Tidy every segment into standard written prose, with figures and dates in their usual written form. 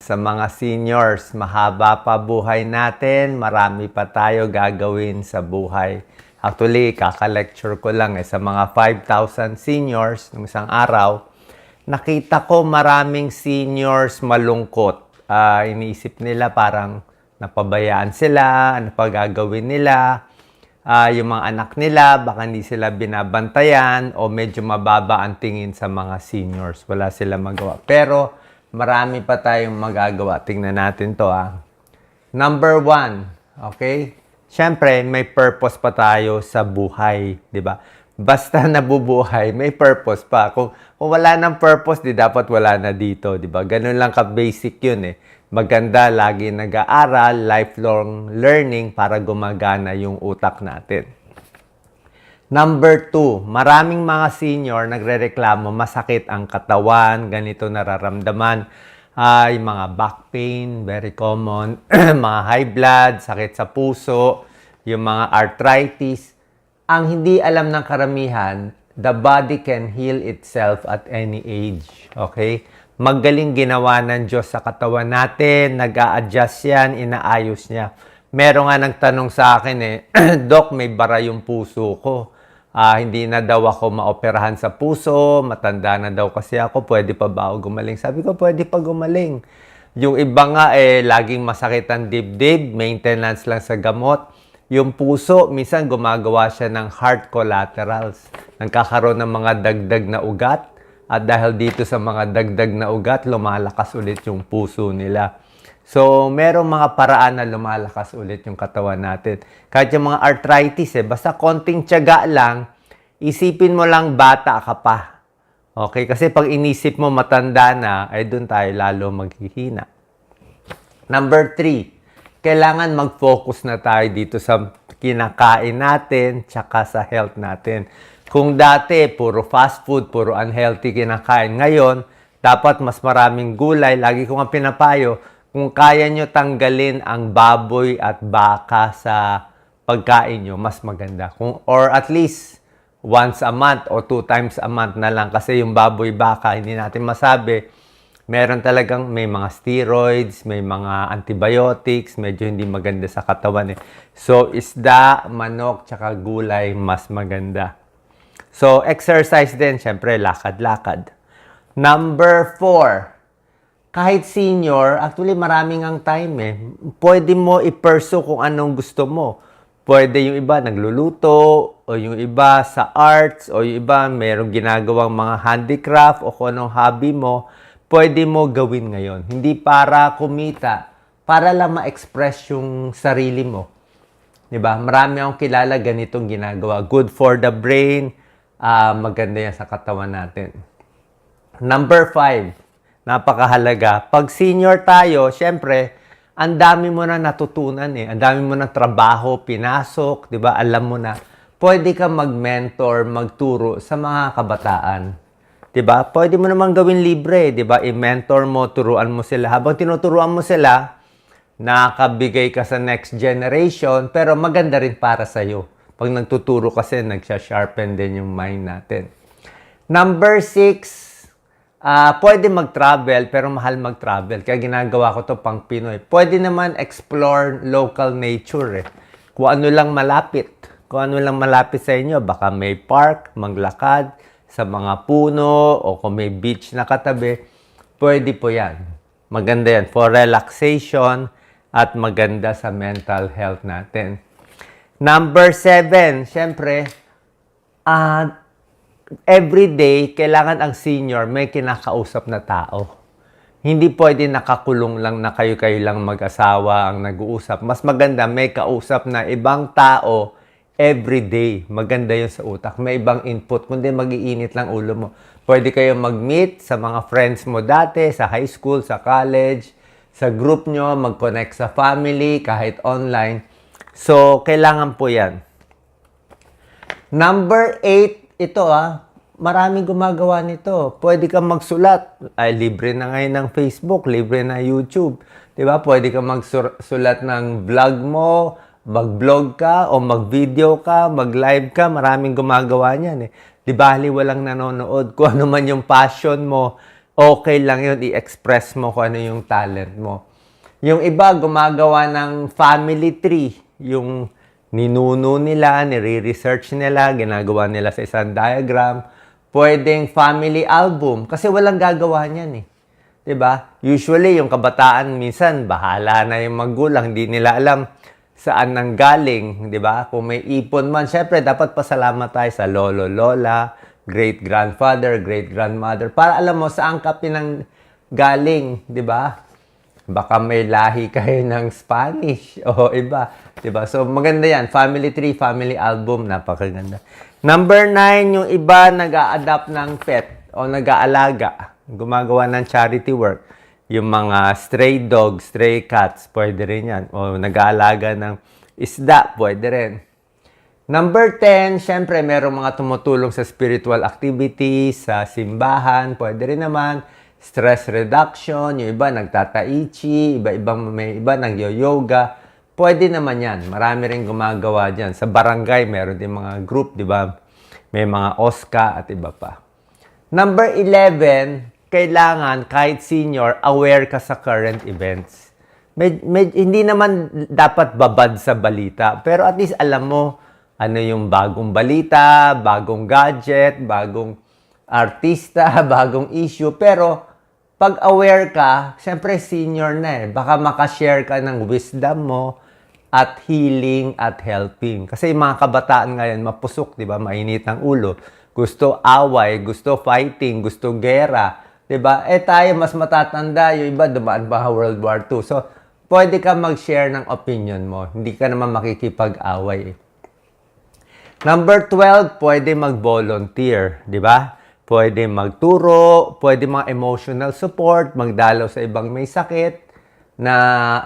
sa mga seniors. Mahaba pa buhay natin, marami pa tayo gagawin sa buhay. Actually, kaka-lecture ko lang sa mga 5,000 seniors ng isang araw. Nakita ko maraming seniors malungkot. Iniisip nila parang napabayaan sila, ano pa gagawin nila. Yung mga anak nila, baka hindi sila binabantayan o medyo mababa ang tingin sa mga seniors. Wala sila magawa. Pero marami pa tayong magagawa. Tingnan natin to. Number 1, okay? Siyempre, may purpose pa tayo sa buhay, di ba? Basta nabubuhay, may purpose pa. Kung wala ng purpose, di dapat wala na dito, di ba? Ganun lang ka-basic yun Maganda, lagi nag-aaral, lifelong learning para gumagana yung utak natin. Number 2, maraming mga senior nagrereklamo, masakit ang katawan, ganito nararamdaman. Yung mga back pain, very common. Mga high blood, sakit sa puso, yung mga arthritis. Ang hindi alam ng karamihan, the body can heal itself at any age. Okay? Magaling ginawa ng Diyos sa katawan natin, nag-a-adjust yan, inaayos niya. Meron nga nagtanong sa akin Doc, may bara yung puso ko. Hindi na daw ako maoperahan sa puso, matanda na daw kasi ako, pwede pa ba ako gumaling? Sabi ko, pwede pa gumaling. Yung iba nga laging masakit ang dibdib, maintenance lang sa gamot. Yung puso, minsan gumagawa siya ng heart collaterals. Nagkakaroon ng mga dagdag na ugat. At dahil dito sa mga dagdag na ugat, lumalakas ulit yung puso nila. So, merong mga paraan na lumalakas ulit yung katawan natin. Kahit yung mga arthritis, basta konting tiyaga lang, isipin mo lang bata ka pa. Okay? Kasi pag inisip mo matanda na, doon tayo lalo maghihina. Number 3, kailangan mag-focus na tayo dito sa kinakain natin, tsaka sa health natin. Kung dati, puro fast food, puro unhealthy kinakain. Ngayon, dapat mas maraming gulay. Lagi ko nga pinapayo, kung kaya nyo tanggalin ang baboy at baka sa pagkain nyo, mas maganda. Or at least once a month o 2 times a month na lang. Kasi yung baboy baka, hindi natin masabi. Meron talagang may mga steroids, may mga antibiotics, medyo hindi maganda sa katawan. So, isda, manok, tsaka gulay, mas maganda. So, exercise din, syempre, lakad-lakad. Number 4, kahit senior, actually maraming ang time Pwede mo i-pursue kung anong gusto mo. Pwede yung iba nagluluto, o yung iba sa arts, o yung iba merong ginagawang mga handicraft, o kung anong hobby mo, pwede mo gawin ngayon. Hindi para kumita, para lang ma-express yung sarili mo. Diba? Marami akong kilala ganitong ginagawa. Good for the brain, maganda yan sa katawan natin. Number 5, napakahalaga. Pag senior tayo, syempre, ang dami mo na natutunan Ang dami mo na trabaho, pinasok, 'di ba? Alam mo na. Pwede ka mag-mentor, magturo sa mga kabataan. 'Di ba? Pwede mo namang gawin libre, 'di ba? I-mentor mo, turuan mo sila. Habang tinuturuan mo sila, nakakabigay ka sa next generation, pero maganda rin para sa iyo. Pag nagtuturo kasi, nagsha-sharpen din yung mind natin. Number 6, pwede mag-travel, pero mahal mag-travel. Kaya ginagawa ko to pang Pinoy. Pwede naman explore local nature Kung ano lang malapit. Kung ano lang malapit sa inyo. Baka may park, maglakad sa mga puno, o kung may beach na katabi. Pwede po yan. Maganda yan for relaxation at maganda sa mental health natin. Number 7, syempre, every day, kailangan ang senior may kinakausap na tao. Hindi pwede nakakulong lang na kayo-kayo lang mag-asawa ang nag-uusap. Mas maganda may kausap na ibang tao every day. Maganda yun sa utak. May ibang input, kundi mag-iinit lang ulo mo. Pwede kayo mag-meet sa mga friends mo dati, sa high school, sa college, sa group nyo, mag-connect sa family, kahit online. So, kailangan po yan. Number 8, ito maraming gumagawa nito. Pwede kang magsulat. Libre na ngayon ng Facebook, libre na YouTube. Diba? Pwede kang magsulat ng vlog mo, mag-vlog ka, o mag-video ka, mag-live ka. Maraming gumagawa niyan Di ba, walang nanonood. Kung ano man yung passion mo, okay lang yun, i-express mo kung ano yung talent mo. Yung iba, gumagawa ng family tree. Yung ninuno nila, nire-research nila, ginagawa nila sa isang diagram. Pwedeng family album, kasi walang gagawa niyan eh. 'Di ba? Usually, yung kabataan, minsan, bahala na yung magulang, hindi nila alam saan nanggaling, 'di ba? Kung may ipon man, syempre, dapat pasalamat tayo sa lolo, lola, great-grandfather, great-grandmother, para alam mo saan ka pinanggaling, 'di ba? Baka may lahi kayo ng Spanish o iba, 'di ba? So, maganda yan. Family tree, family album, napakaganda. Number 9, yung iba nag-a-adapt ng pet o nag-aalaga. Gumagawa ng charity work. Yung mga stray dogs, stray cats, pwede rin yan. O nag-aalaga ng isda, pwede rin. Number 10, syempre, merong mga tumutulong sa spiritual activities, sa simbahan, pwede rin naman. Stress reduction, yung iba nagtata-ichi, may iba nag-yoga. Pwede naman yan. Marami rin gumagawa dyan. Sa barangay, meron din mga group, di ba? May mga OSCA at iba pa. Number 11, kailangan, kahit senior, aware ka sa current events. Hindi naman dapat babad sa balita, pero at least alam mo ano yung bagong balita, bagong gadget, bagong artista, bagong issue. Pero pag aware ka, syempre senior na eh. Baka makashare ka ng wisdom mo at healing at helping. Kasi yung mga kabataan ngayon, mapusok, di ba? Mainit ang ulo. Gusto away, gusto fighting, gusto gera. 'Di ba? Tayo mas matatanda, yung iba dumaan pa World War II. So, pwede ka mag-share ng opinion mo. Hindi ka naman makikipag-away. Number 12, pwede mag-volunteer, 'di ba? Pwede magturo, pwede mga emotional support, magdalaw sa ibang may sakit na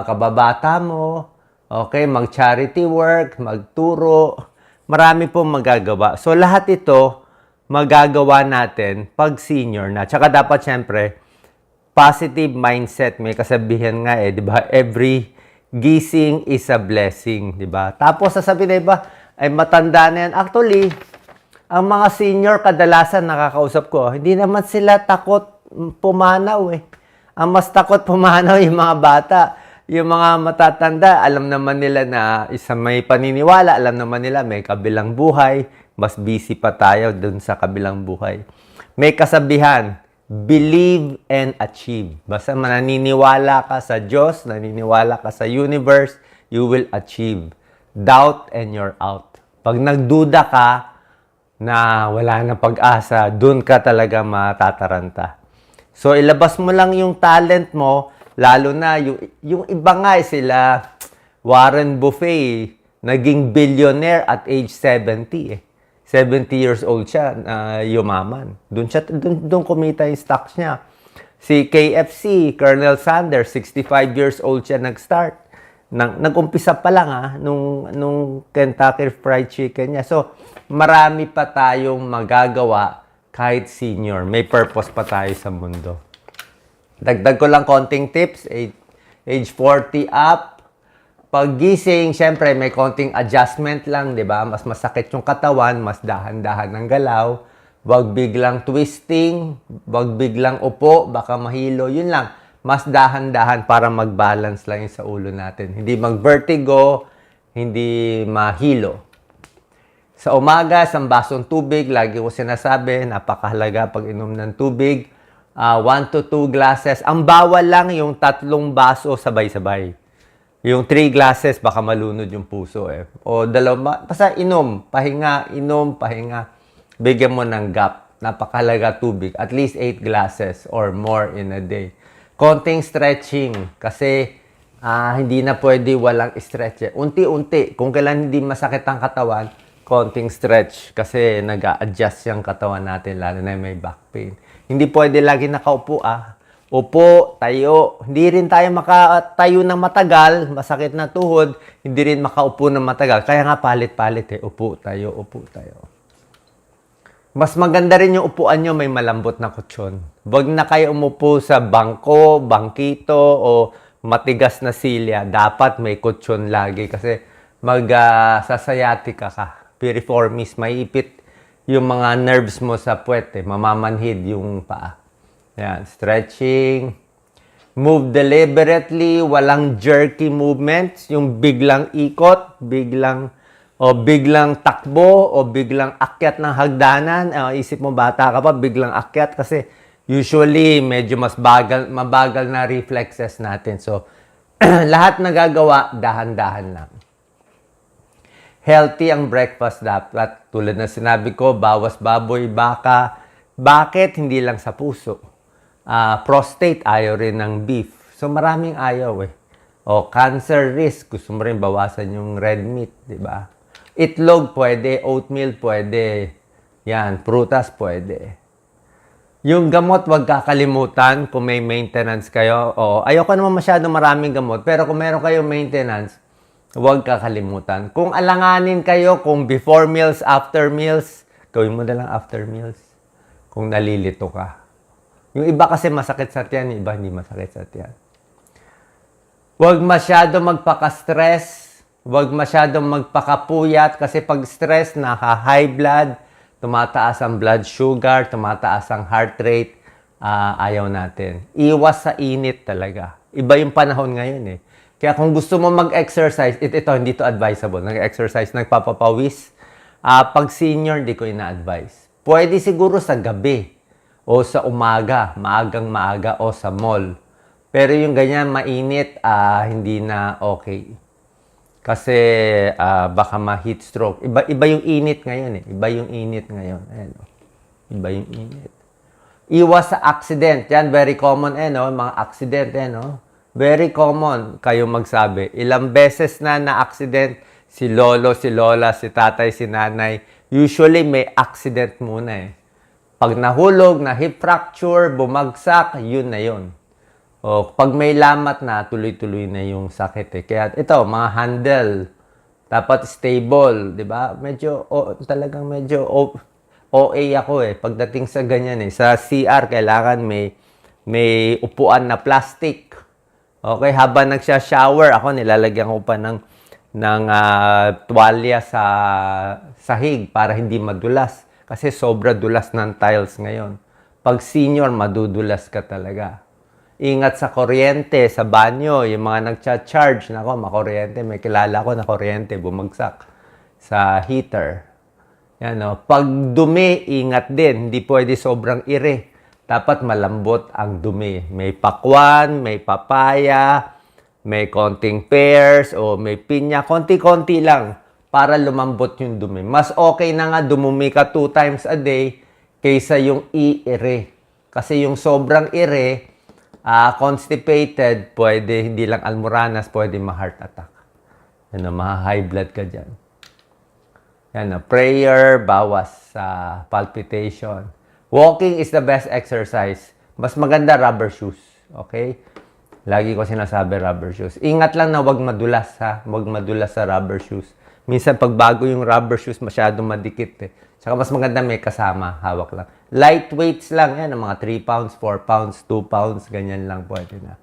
kababata mo. Okay, mag-charity work, magturo. Marami pong magagawa. So, lahat ito magagawa natin pag senior na. Tsaka dapat syempre, positive mindset. May kasabihan nga di ba? Every gising is a blessing, di ba? Tapos sasabihin na iba, ay matanda na yan. Actually, ang mga senior kadalasan nakakausap ko, hindi naman sila takot pumanaw eh. Ang mas takot pumanaw yung mga bata. Yung mga matatanda, alam naman nila na isa may paniniwala, alam naman nila may kabilang buhay, mas busy pa tayo dun sa kabilang buhay. May kasabihan, believe and achieve. Basta naniniwala ka sa Diyos, naniniwala ka sa universe, you will achieve. Doubt and you're out. Pag nagduda ka na wala na pag-asa, dun ka talaga matataranta. So, ilabas mo lang yung talent mo, lalo na yung iba nga sila, Warren Buffett, naging billionaire at age 70 eh. 70 years old siya, yumaman. Doon kumita yung stocks niya. Si KFC, Colonel Sanders, 65 years old siya nag-start. Nag-umpisa pa lang nung Kentucky Fried Chicken niya. So, marami pa tayong magagawa kahit senior. May purpose pa tayo sa mundo. Dagdag ko lang konting tips. Age 40 up. Paggising, syempre may konting adjustment lang, di ba? Mas masakit yung katawan, mas dahan-dahan ng galaw. Huwag biglang twisting, huwag biglang upo, baka mahilo. Yun lang, mas dahan-dahan para mag-balance lang yung sa ulo natin. Hindi mag-vertigo, hindi mahilo. Sa umaga, isang basong tubig, lagi ko sinasabi, napakahalaga pag inom ng tubig. 1 to 2 glasses. Ang bawal lang yung 3 baso sabay-sabay. Yung 3 glasses, baka malunod yung puso eh. O 2, basta inom, pahinga, bigyan mo ng gap. Napakahalaga tubig. At least 8 glasses or more in a day. Konting stretching kasi hindi na pwede walang stretch. Unti-unti. Kung kailan hindi masakit ang katawan, konting stretch kasi nag-a-adjust yung katawan natin lalo na may back pain. Hindi pwede lagi nakaupo Upo, tayo. Hindi rin tayo makatayo ng matagal, masakit na tuhod, hindi rin makaupo ng matagal. Kaya nga palit-palit upo tayo, upo tayo. Mas maganda rin yung upuan nyo may malambot na kutsyon. Huwag na kayo umupo sa bangko, bangkito, o matigas na silya. Dapat may kutsyon lagi kasi sasciatica ka. Piriformis, may ipit yung mga nerves mo sa puwet, mamamanhid yung paa. Yan, stretching. Move deliberately, walang jerky movements, yung biglang ikot, biglang takbo, o biglang akyat ng hagdanan. Isip mo, bata ka pa, biglang akyat kasi usually medyo mabagal na reflexes natin. So, lahat na gagawa, dahan-dahan lang. Healthy ang breakfast dapat. Tulad na sinabi ko, bawas baboy, baka. Bakit? Hindi lang sa puso. Prostate, ayaw rin ng beef. So, maraming ayaw eh. O, cancer risk, gusto mo rin bawasan yung red meat, di ba? Itlog, pwede. Oatmeal, pwede. Yan, prutas, pwede. Yung gamot, wag kakalimutan kung may maintenance kayo. O, ayoko naman masyado maraming gamot, pero kung meron kayong maintenance, wag kakalimutan. Kung alanganin kayo, kung before meals, after meals, gawin mo na lang after meals. Kung nalilito ka. Yung iba kasi masakit sa tiyan, yung iba hindi masakit sa tiyan. Huwag masyado magpaka-stress, huwag masyado magpakapuyat kasi pag stress, naka-high blood, tumataas ang blood sugar, tumataas ang heart rate, ayaw natin. Iwas sa init talaga. Iba yung panahon ngayon eh. Kaya kung gusto mo mag-exercise, ito hindi to advisable. Nag-exercise, nagpapapawis. Pag senior, hindi ko ina-advise. Pwede siguro sa gabi. O sa umaga, maagang-maaga o sa mall. Pero yung ganyan, mainit, hindi na okay. Kasi baka ma-heat stroke. Iba yung init ngayon eh. Iba yung init ngayon. Ayan, oh. Iba yung init. Iwas sa accident. Yan, very common no? Mga accident no? Very common kayo magsabi. Ilang beses na na-accident si lolo, si lola, si tatay, si nanay. Usually may accident muna eh. Pag nahulog, na hip fracture, bumagsak, yun na yun. O, pag may lamat na, tuloy-tuloy na yung sakit eh. Kaya ito, mga handle, dapat stable, di ba? Talagang medyo OA ako eh. Pagdating sa ganyan eh. Sa CR, kailangan may upuan na plastic. Okay, habang nagsha-shower, ako nilalagyan ko pa ng tuwalya sa sahig para hindi madulas. Kasi sobra dulas ng tiles ngayon. Pag senior, madudulas ka talaga. Ingat sa kuryente, sa banyo, yung mga nagcha-charge. Nako, makuryente. May kilala ko na kuryente, bumagsak sa heater. Yan, no? Pag dumi, ingat din. Hindi pwede sobrang ire. Dapat malambot ang dumi. May pakwan, may papaya, may konting pears, o may pinya. Konti-konti lang. Para lumambot yung dumi. Mas okay na nga dumumi ka 2 times a day kaysa yung i-ire. Kasi yung sobrang ire, constipated, pwede hindi lang almoranas, pwede ma-heart attack. Yan, ma-high blood ka dyan. Yan, prayer, bawas sa palpitation. Walking is the best exercise. Mas maganda rubber shoes. Okay? Lagi ko sinasabi rubber shoes. Ingat lang na wag madulas ha. Wag madulas sa rubber shoes. Minsan, pag bago yung rubber shoes, masyadong madikit eh. Tsaka mas maganda may kasama, hawak lang. Light weights lang yan, mga 3 pounds, 4 pounds, 2 pounds, ganyan lang pwede na.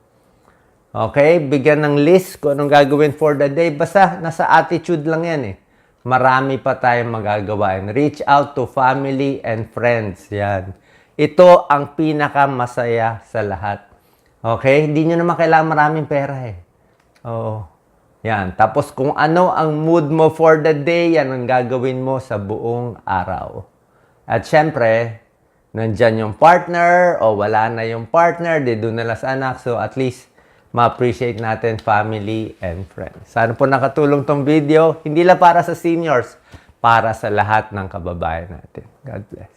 Okay, bigyan ng list kung anong gagawin for the day. Basta, nasa attitude lang yan eh. Marami pa tayong magagawa. Reach out to family and friends. Yan. Ito ang pinakamasaya sa lahat. Okay, hindi nyo naman kailangan maraming pera eh. Oo. Yan. Tapos kung ano ang mood mo for the day, yan ang gagawin mo sa buong araw. At syempre, nandyan yung partner o wala na yung partner, di doon na lang sa anak. So at least, ma-appreciate natin family and friends. Sana po nakatulong tong video. Hindi lang para sa seniors, para sa lahat ng kababayan natin. God bless.